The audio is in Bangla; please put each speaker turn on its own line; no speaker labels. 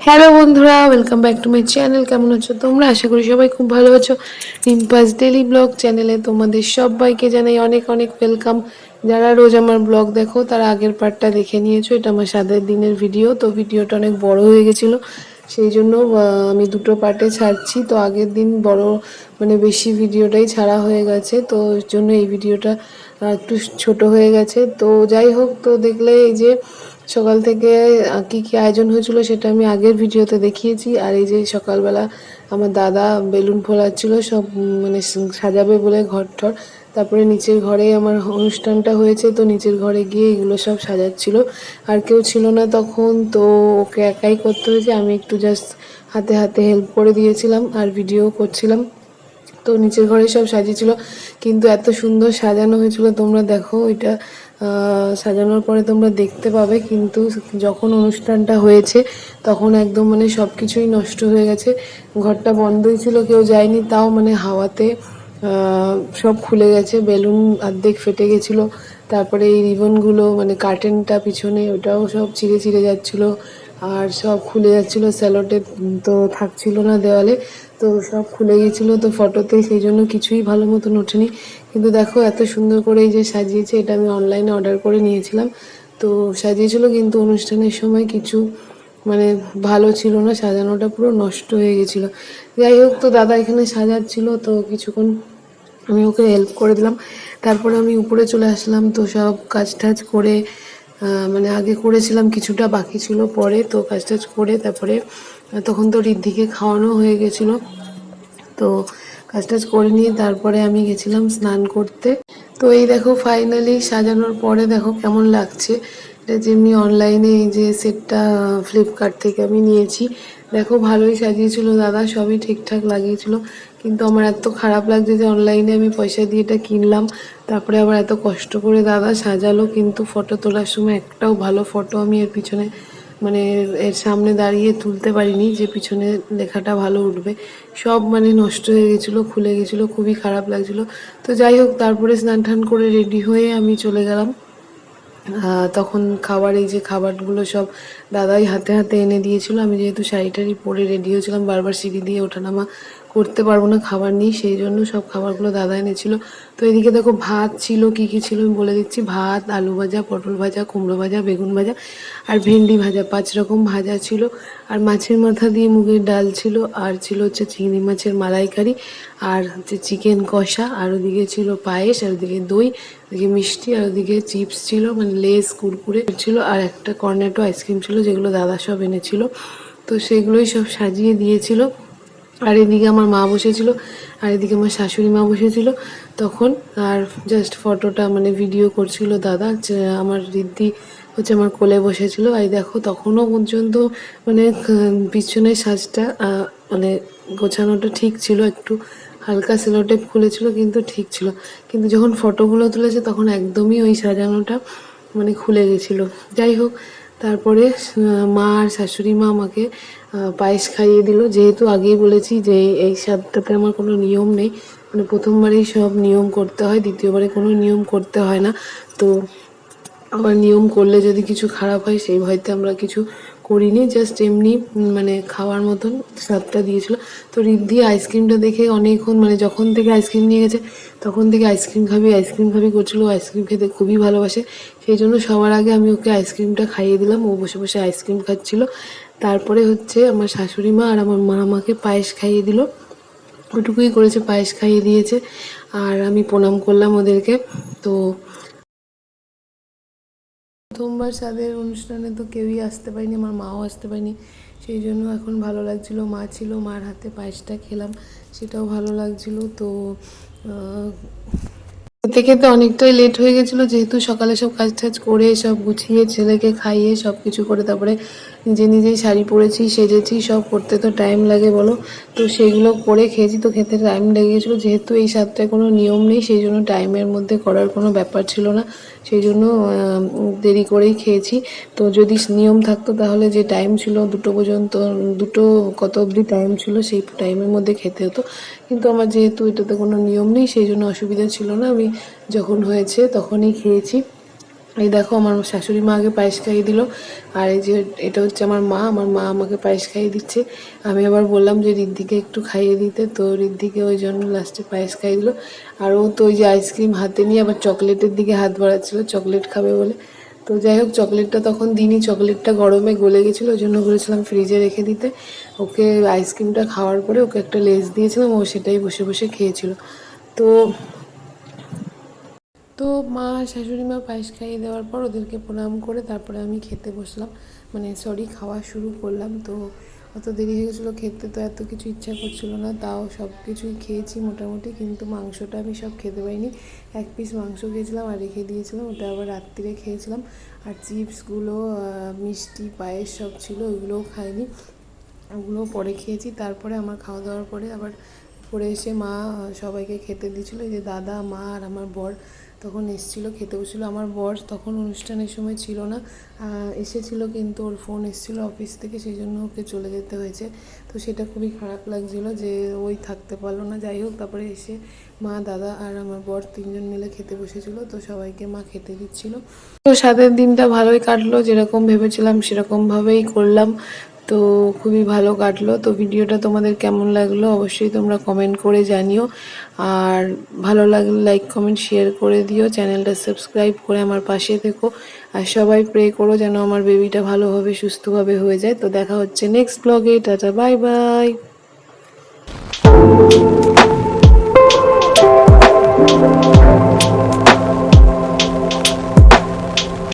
হ্যালো বন্ধুরা, welcome back to my channel. কেমন আছো তোমরা? আশা করি সবাই খুব ভালো আছো। রিম্পাস ডেলি ব্লগ চ্যানেলে তোমাদের সবাইকে জানাই অনেক অনেক ওয়েলকাম। যারা রোজ আমার ব্লগ দেখো তারা আগের পার্টটা দেখে নিয়েছো। এটা আমার 7 দিনের ভিডিও, তো ভিডিওটা অনেক বড় হয়ে গেছিলো, সেই জন্য আমি দুটো পার্টে ছাড়ছি। তো আগের দিন বড় মানে বেশি ভিডিওটাই ছাড়া হয়ে গেছে, তো এর জন্য এই ভিডিওটা একটু ছোট হয়ে গেছে। তো যাই হোক, তো দেখলে এই যে সকাল থেকে কি কি আয়োজন হয়েছিল সেটা আমি আগের ভিডিওতে দেখিয়েছি। আর এই যে সকালবেলা আমার দাদা বেলুন ফোলাচ্ছিল সব, মানে সাজাবে বলে ঘর ঠর। তারপরে নিচের ঘরে আমার অনুষ্ঠানটা হয়েছে, তো নিচের ঘরে গিয়ে এগুলো সব সাজাচ্ছিল। আর কেউ ছিল না তখন, তো ওকে একাই করতে হয়েছে। আমি একটু জাস্ট হাতে হাতে হেল্প করে দিয়েছিলাম আর ভিডিও করছিলাম। তো নিচের ঘরে সব সাজিয়েছিল, কিন্তু এত সুন্দর সাজানো হয়েছিল। তোমরা দেখো, এটা সাজানোর পরে তোমরা দেখতে পাবে, কিন্তু যখন অনুষ্ঠানটা হয়েছে তখন একদম মানে সব কিছুই নষ্ট হয়ে গেছে। ঘরটা বন্ধই ছিল, কেউ যায়নি, তাও মানে হাওয়াতে সব খুলে গেছে, বেলুন অর্ধেক ফেটে গেছিলো। তারপরে এই রিবনগুলো মানে কার্টেনটা পিছনে ওটাও সব ছিঁড়ে ছিঁড়ে যাচ্ছিলো, আর সব খুলে যাচ্ছিলো। স্যালোটেপ তো থাকছিল না দেওয়ালে, তো সব খুলে গেছিলো তো ফটোতে, সেই জন্য কিছুই ভালো মতন ওঠেনি। কিন্তু দেখো এত সুন্দর করে এই যে সাজিয়েছে, এটা আমি অনলাইনে অর্ডার করে নিয়েছিলাম। তো সাজিয়েছিল, কিন্তু অনুষ্ঠানের সময় কিছু মানে ভালো ছিল না, সাজানোটা পুরো নষ্ট হয়ে গেছিলো। যাই হোক, তো দাদা এখানে সাজাচ্ছিল, তো কিছুক্ষণ আমি ওকে হেল্প করে দিলাম। তারপরে আমি উপরে চলে আসলাম, তো সব কাজ টাজ করে মানে আগে করেছিলাম, কিছুটা বাকি ছিল পরে, তো কাজ টাজ করে তারপরে তখন তো ঋদ্ধিকে খাওয়ানো হয়ে গেছিলো। তো কাজ টাজ করে নিয়ে তারপরে আমি গেছিলাম স্নান করতে। তো এই দেখো ফাইনালি সাজানোর পরে দেখো কেমন লাগছে। এটা যেমনি অনলাইনে এই যে সেটটা ফ্লিপকার্ট থেকে আমি নিয়েছি, দেখো ভালোই সাজিয়েছিল দাদা, সবই ঠিকঠাক লাগিয়েছিল। কিন্তু আমার এত খারাপ লাগছে যে অনলাইনে আমি পয়সা দিয়ে এটা কিনলাম, তারপরে আবার এত কষ্ট করে দাদা সাজালো, কিন্তু ফটো তোলার সময় একটাও ভালো ফটো আমি এর পিছনে মানে এর সামনে দাঁড়িয়ে তুলতে পারিনি যে পিছনে লেখাটা ভালো উঠবে। সব মানে নষ্ট হয়ে গেছিলো, খুলে গেছিলো, খুবই খারাপ লাগছিলো। তো যাই হোক, তারপরে স্নান টান করে রেডি হয়ে আমি চলে গেলাম। তখন খাবার, এই যে খাবারগুলো সব দাদাই হাতে হাতে এনে দিয়েছিল। আমি যেহেতু শাড়ি টাড়ি পরে রেডি হয়েছিলাম, বারবার সিঁড়ি দিয়ে ওঠানামা করতে পারবো না খাবার নিয়ে, সেই জন্য সব খাবারগুলো দাদা এনেছিল। তো এদিকে দেখো ভাত ছিল, কি কি ছিল আমি বলে দিচ্ছি। ভাত, আলু ভাজা, পটল ভাজা, কুমড়ো ভাজা, বেগুন ভাজা আর ভেন্ডি ভাজা, 5 রকম ভাজা ছিল। আর মাছের মাথা দিয়ে মুগের ডাল ছিল, আর ছিল হচ্ছে চিংড়ি মাছের মালাইকারি, আর হচ্ছে চিকেন কষা, আর ওদিকে ছিল পায়েস, আর ওদিকে দই, ওদিকে মিষ্টি, আর ওদিকে চিপস ছিল মানে লেস কুরকুরে ছিল, আর একটা কর্নেটো আইসক্রিম ছিল, যেগুলো দাদা সব এনেছিল। তো সেগুলোই সব সাজিয়ে দিয়েছিল। আর এদিকে আমার মা বসেছিল, আর এদিকে আমার শাশুড়ি মা বসেছিল তখন। আর জাস্ট ফটোটা মানে ভিডিও করছিল দাদা। আমার ঋদ্ধি হচ্ছে আমার কোলে বসেছিল। আর দেখো তখনও পর্যন্ত মানে পিছনের সাজটা মানে গোছানোটা ঠিক ছিল, একটু হালকা সেলোটেপ খুলেছিল কিন্তু ঠিক ছিল। কিন্তু যখন ফটোগুলো তুলেছে তখন একদমই ওই সাজানোটা মানে খুলে গেছিলো। যাই হোক, তারপরে মা আর শাশুড়ি মা আমাকে পায়েস খাইয়ে দিল। যেহেতু আগেই বলেছি যে এই স্বাদটাতে আমার কোনো নিয়ম নেই, মানে প্রথমবারেই সব নিয়ম করতে হয়, দ্বিতীয়বারে কোনো নিয়ম করতে হয় না। তো আবার নিয়ম করলে যদি কিছু খারাপ হয় সেই ভয়তে আমরা কিছু করিনি, জাস্ট এমনি মানে খাওয়ার মতন স্বাদটা দিয়েছিল। তো ঋদ্ধি আইসক্রিমটা দেখে অনেকক্ষণ মানে যখন থেকে আইসক্রিম নিয়ে গেছে তখন থেকে আইসক্রিম খাবি আইসক্রিম খাবি করছিল। আইসক্রিম খেতে খুবই ভালোবাসে, সেই জন্য সবার আগে আমি ওকে আইসক্রিমটা খাইয়ে দিলাম, ও বসে বসে আইসক্রিম খাচ্ছিল। তারপরে হচ্ছে আমার শাশুড়ি মা আর আমার মা আমাকে পায়েস খাইয়ে দিল, ওটুকুই করেছে, পায়েস খাইয়ে দিয়েছে। আর আমি প্রণাম করলাম ওদেরকে। তো প্রথমবার স্বাদের অনুষ্ঠানে তো কেউই আসতে পারিনি, আমার মাও আসতে পারিনি, সেই জন্য এখন ভালো লাগছিলো। মা ছিল, মার হাতে পায়েসটা খেলাম, সেটাও ভালো লাগছিলো। তো খেতে খেতে অনেকটাই লেট হয়ে গেছিলো, যেহেতু সকালে সব কাজ টাজ করে সব গুছিয়ে ছেলেকে খাইয়ে সব কিছু করে তারপরে নিজে নিজেই শাড়ি পরেছি, সেজেছি, সব করতে তো টাইম লাগে বলো। তো সেগুলো করে খেয়েছি, তো খেতে টাইম লেগে গেছিলো। যেহেতু এই স্বাদটায় কোনো নিয়ম নেই, সেই জন্য টাইমের মধ্যে করার কোনো ব্যাপার ছিল না, সেই জন্য দেরি করেই খেয়েছি। তো যদি নিয়ম থাকতো তাহলে যে টাইম ছিল 2টো পর্যন্ত, 2টো কত অবধি টাইম ছিল সেই টাইমের মধ্যে খেতে হতো। কিন্তু আমার যেহেতু এটাতে কোনো নিয়ম নেই, সেই জন্য অসুবিধা ছিল না, আমি যখন হয়েছে তখনই খেয়েছি। এই দেখো আমার শাশুড়ি মা আগে পায়েস খাইয়ে দিল, আর এই যে এটা হচ্ছে আমার মা আমাকে পায়েস খাইয়ে দিচ্ছে। আমি আবার বললাম যে ঋদ্ধিকে একটু খাইয়ে দিতে, তো ঋদ্ধিকে ওই জন্য লাস্টে পায়েস খাইয়ে দিল। আর ও তো ওই যে আইসক্রিম হাতে নিয়ে আবার চকলেটের দিকে হাত বাড়াচ্ছিল চকলেট খাবে বলে। তো যাই হোক চকলেটটা তখন দিইনি, চকলেটটা গরমে গলে গেছিলো, ওই জন্য বলেছিলাম ফ্রিজে রেখে দিতে। ওকে আইসক্রিমটা খাওয়ার পরে ওকে একটা লেস দিয়েছিলাম, ও সেটাই বসে বসে খেয়েছিল। তো তো মা শাশুড়ি মা পায়েস খাইয়ে দেওয়ার পর ওদেরকে প্রণাম করে তারপরে আমি খেতে বসলাম, মানে সরি খাওয়া শুরু করলাম। তো অত দেরি হয়ে গেছিলো খেতে, তো এত কিছু ইচ্ছা করছিল না, তাও সব কিছুই খেয়েছি মোটামুটি, কিন্তু মাংসটা আমি সব খেতে পারিনি। এক পিস মাংস খেয়েছিলাম আর রেখে দিয়েছিলাম, ওটা আবার রাত্রিরে খেয়েছিলাম। আর চিপসগুলো মিষ্টি পায়েস সব ছিল, ওইগুলোও খাইনি, ওগুলো পরে খেয়েছি। তারপরে আমার খাওয়া দাওয়ার পরে আবার পরে এসে মা সবাইকে খেতে দিয়েছিলো। এই যে দাদা, মা আর আমার বর তখন এসেছিলো, খেতে বসছিলো। আমার বর তখন অনুষ্ঠানের সময় ছিল না, এসেছিলো কিন্তু ওর ফোন এসেছিলো অফিস থেকে, সেই জন্য ওকে চলে যেতে হয়েছে। তো সেটা খুবই খারাপ লাগছিলো যে ওই থাকতে পারলো না। যাই হোক তারপরে এসে মা, দাদা আর আমার বর তিনজন মিলে খেতে বসেছিলো, তো সবাইকে মা খেতে দিচ্ছিলো। তো সাতের দিনটা ভালোই কাটলো, যেরকম ভেবেছিলাম সেরকমভাবেই করলাম, তো খুবই ভালো কাটলো। তো ভিডিওটা তোমাদের কেমন লাগলো অবশ্যই তোমরা কমেন্ট করে জানিও, আর ভালো লাগলে লাইক কমেন্ট শেয়ার করে দিও, চ্যানেলটা সাবস্ক্রাইব করে আমার পাশে থেকো। আর সবাই প্রে করো যেন আমার বেবিটা ভালোভাবে সুস্থভাবে হয়ে যায়। তো দেখা হচ্ছে নেক্সট ব্লগে, টাটা বাই বাই।